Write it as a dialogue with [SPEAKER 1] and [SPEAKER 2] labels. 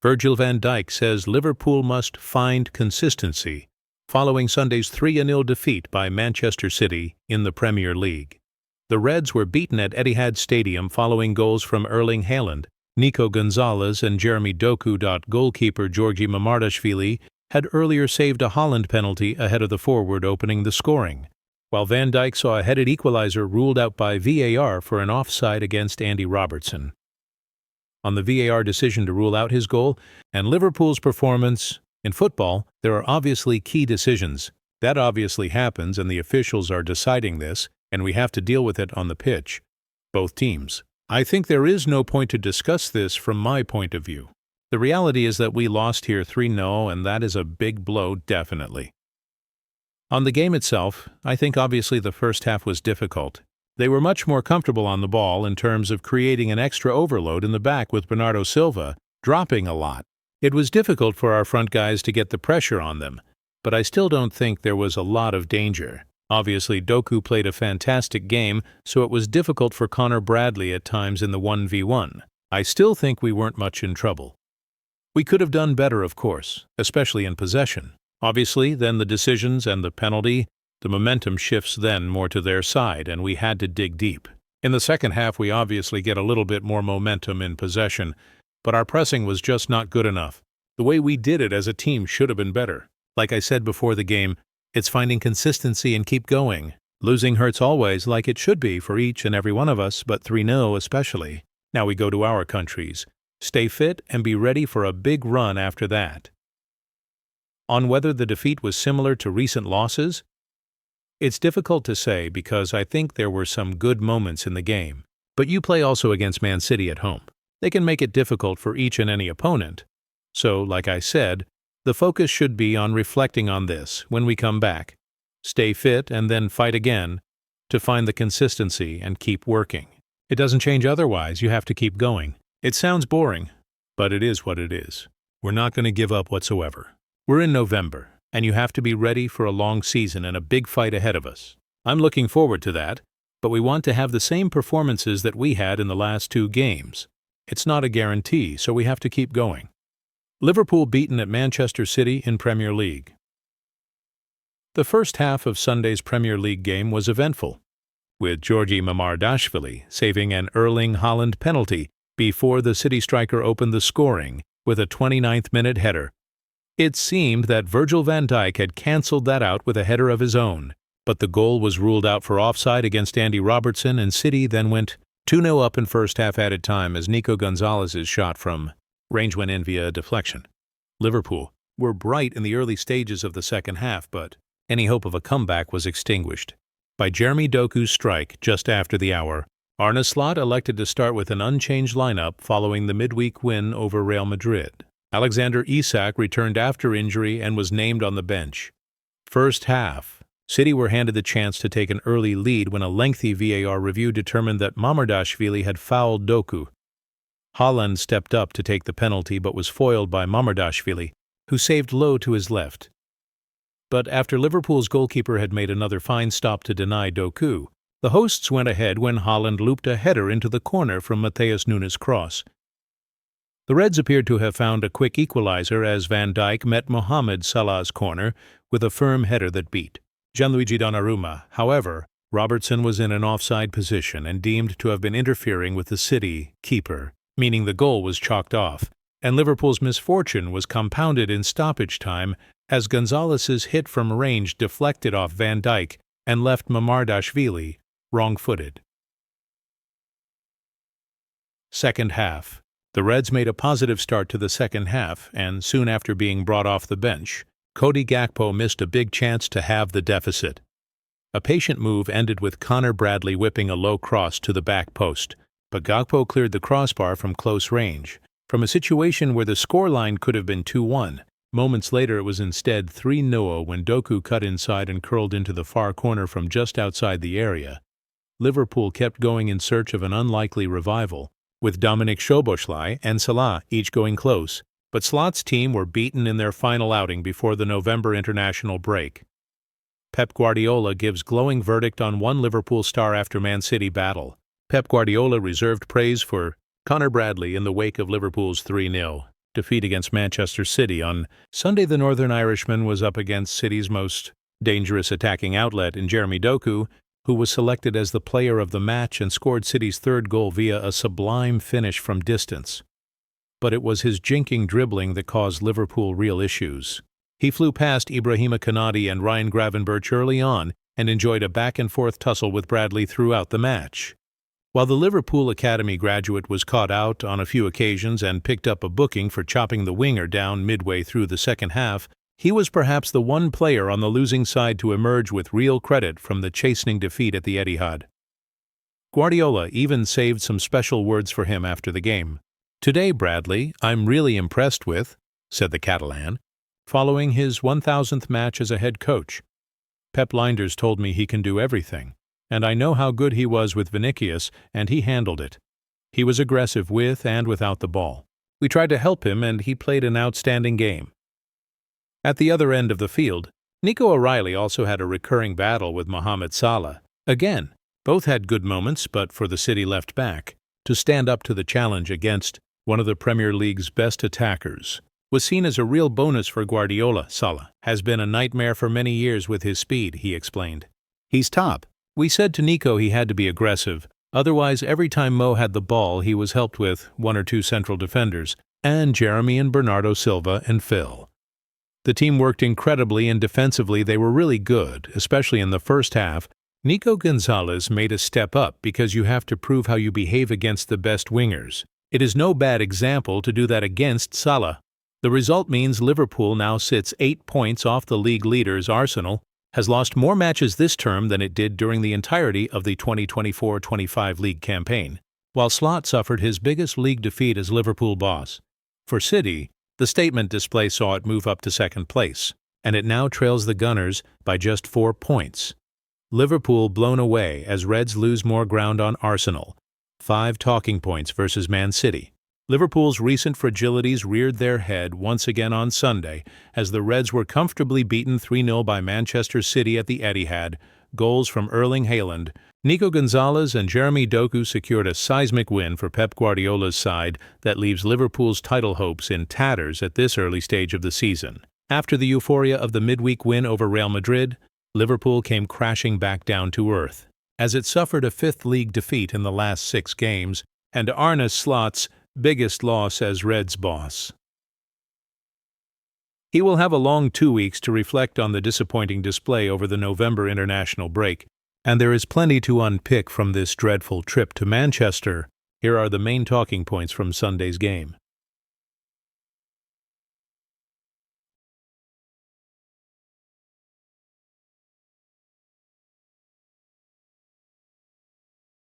[SPEAKER 1] Virgil van Dijk says Liverpool must find consistency following Sunday's 3-0 defeat by Manchester City in the Premier League. The Reds were beaten at Etihad Stadium following goals from Erling Haaland, Nico Gonzalez and Jeremy Doku. Goalkeeper Georgi Mamardashvili had earlier saved a Haaland penalty ahead of the forward opening the scoring, while Van Dijk saw a headed equalizer ruled out by VAR for an offside against Andy Robertson. On the VAR decision to rule out his goal and Liverpool's performance, in football, there are obviously key decisions. That obviously happens, and the officials are deciding this, and we have to deal with it on the pitch. Both teams. I think there is no point to discuss this from my point of view. The reality is that we lost here 3-0, and that is a big blow, definitely. On the game itself, I think obviously the first half was difficult. They were much more comfortable on the ball in terms of creating an extra overload in the back with Bernardo Silva dropping a lot. It was difficult for our front guys to get the pressure on them, but I still don't think there was a lot of danger. Obviously, Doku played a fantastic game, so it was difficult for Connor Bradley at times in the 1v1. I still think we weren't much in trouble. We could have done better, of course, especially in possession. Obviously, then the decisions and the penalty, the momentum shifts then more to their side, and we had to dig deep. In the second half, we obviously get a little bit more momentum in possession, but our pressing was just not good enough. The way we did it as a team should have been better. Like I said before the game, it's finding consistency and keep going. Losing hurts always, like it should be for each and every one of us, but 3-0 especially. Now we go to our countries. Stay fit and be ready for a big run after that. On whether the defeat was similar to recent losses? It's difficult to say because I think there were some good moments in the game. But you play also against Man City at home. They can make it difficult for each and any opponent. So, like I said, the focus should be on reflecting on this when we come back. Stay fit and then fight again to find the consistency and keep working. It doesn't change otherwise, you have to keep going. It sounds boring, but it is what it is. We're not going to give up whatsoever. We're in November, and you have to be ready for a long season and a big fight ahead of us. I'm looking forward to that, but we want to have the same performances that we had in the last 2 games. It's not a guarantee, so we have to keep going. Liverpool beaten at Manchester City in Premier League. The first half of Sunday's Premier League game was eventful, with Georgi Mamardashvili saving an Erling Haaland penalty before the City striker opened the scoring with a 29th-minute header. It seemed that Virgil van Dijk had cancelled that out with a header of his own, but the goal was ruled out for offside against Andy Robertson, and City then went 2-0 up in first half added time as Nico Gonzalez's shot from range went in via deflection. Liverpool were bright in the early stages of the second half, but any hope of a comeback was extinguished by Jeremy Doku's strike just after the hour. Arne Slot elected to start with an unchanged lineup following the midweek win over Real Madrid. Alexander Isak returned after injury and was named on the bench. First half, City were handed the chance to take an early lead when a lengthy VAR review determined that Mamardashvili had fouled Doku. Haaland stepped up to take the penalty but was foiled by Mamardashvili, who saved low to his left. But after Liverpool's goalkeeper had made another fine stop to deny Doku, the hosts went ahead when Haaland looped a header into the corner from Matheus Nunes' cross. The Reds appeared to have found a quick equalizer as Van Dijk met Mohamed Salah's corner with a firm header that beat Gianluigi Donnarumma. However, Robertson was in an offside position and deemed to have been interfering with the City keeper, meaning the goal was chalked off, and Liverpool's misfortune was compounded in stoppage time as Gonzalez's hit from range deflected off Van Dijk and left Mamardashvili wrong-footed. Second half. The Reds made a positive start to the second half, and soon after being brought off the bench, Cody Gakpo missed a big chance to halve the deficit. A patient move ended with Connor Bradley whipping a low cross to the back post, but Gakpo cleared the crossbar from close range. From a situation where the scoreline could have been 2-1, moments later it was instead 3-0 when Doku cut inside and curled into the far corner from just outside the area. Liverpool kept going in search of an unlikely revival, with Dominik Szoboszlai and Salah each going close, but Slot's team were beaten in their final outing before the November international break. Pep Guardiola gives glowing verdict on one Liverpool star after Man City battle. Pep Guardiola reserved praise for Connor Bradley in the wake of Liverpool's 3-0. defeat against Manchester City. On Sunday, the Northern Irishman was up against City's most dangerous attacking outlet in Jeremy Doku, who was selected as the player of the match and scored City's third goal via a sublime finish from distance. But it was his jinking dribbling that caused Liverpool real issues. He flew past Ibrahima Konate and Ryan Gravenberch early on and enjoyed a back-and-forth tussle with Bradley throughout the match. While the Liverpool Academy graduate was caught out on a few occasions and picked up a booking for chopping the winger down midway through the second half, he was perhaps the one player on the losing side to emerge with real credit from the chastening defeat at the Etihad. Guardiola even saved some special words for him after the game. "Today, Bradley, I'm really impressed with," said the Catalan, following his 1,000th match as a head coach. "Pep Lijnders told me he can do everything, and I know how good he was with Vinicius, and he handled it. He was aggressive with and without the ball. We tried to help him, and he played an outstanding game." At the other end of the field, Nico O'Reilly also had a recurring battle with Mohamed Salah. Again, both had good moments, but for the City left back, to stand up to the challenge against one of the Premier League's best attackers was seen as a real bonus for Guardiola. "Salah has been a nightmare for many years with his speed," he explained. "He's top. We said to Nico he had to be aggressive, otherwise every time Mo had the ball he was helped with one or two central defenders, and Jeremy and Bernardo Silva and Phil. The team worked incredibly and defensively they were really good, especially in the first half. Nico Gonzalez made a step up because you have to prove how you behave against the best wingers. It is no bad example to do that against Salah. The result means Liverpool now sits 8 points off the league leaders. Arsenal has lost more matches this term than it did during the entirety of the 2024-25 league campaign, while Slot suffered his biggest league defeat as Liverpool boss. For City, the statement display saw it move up to second place, and it now trails the Gunners by just 4 points. Liverpool blown away as Reds lose more ground on Arsenal. 5 talking points versus Man City. Liverpool's recent fragilities reared their head once again on Sunday as the Reds were comfortably beaten 3-0 by Manchester City at the Etihad. Goals from Erling Haaland, Nico Gonzalez and Jeremy Doku secured a seismic win for Pep Guardiola's side that leaves Liverpool's title hopes in tatters at this early stage of the season. After the euphoria of the midweek win over Real Madrid, Liverpool came crashing back down to earth, as it suffered a 5th league defeat in the last 6 games, and Arne Slot's biggest loss as Reds boss. He will have a long 2 weeks to reflect on the disappointing display over the November international break, and there is plenty to unpick from this dreadful trip to Manchester. Here are the main talking points from Sunday's game.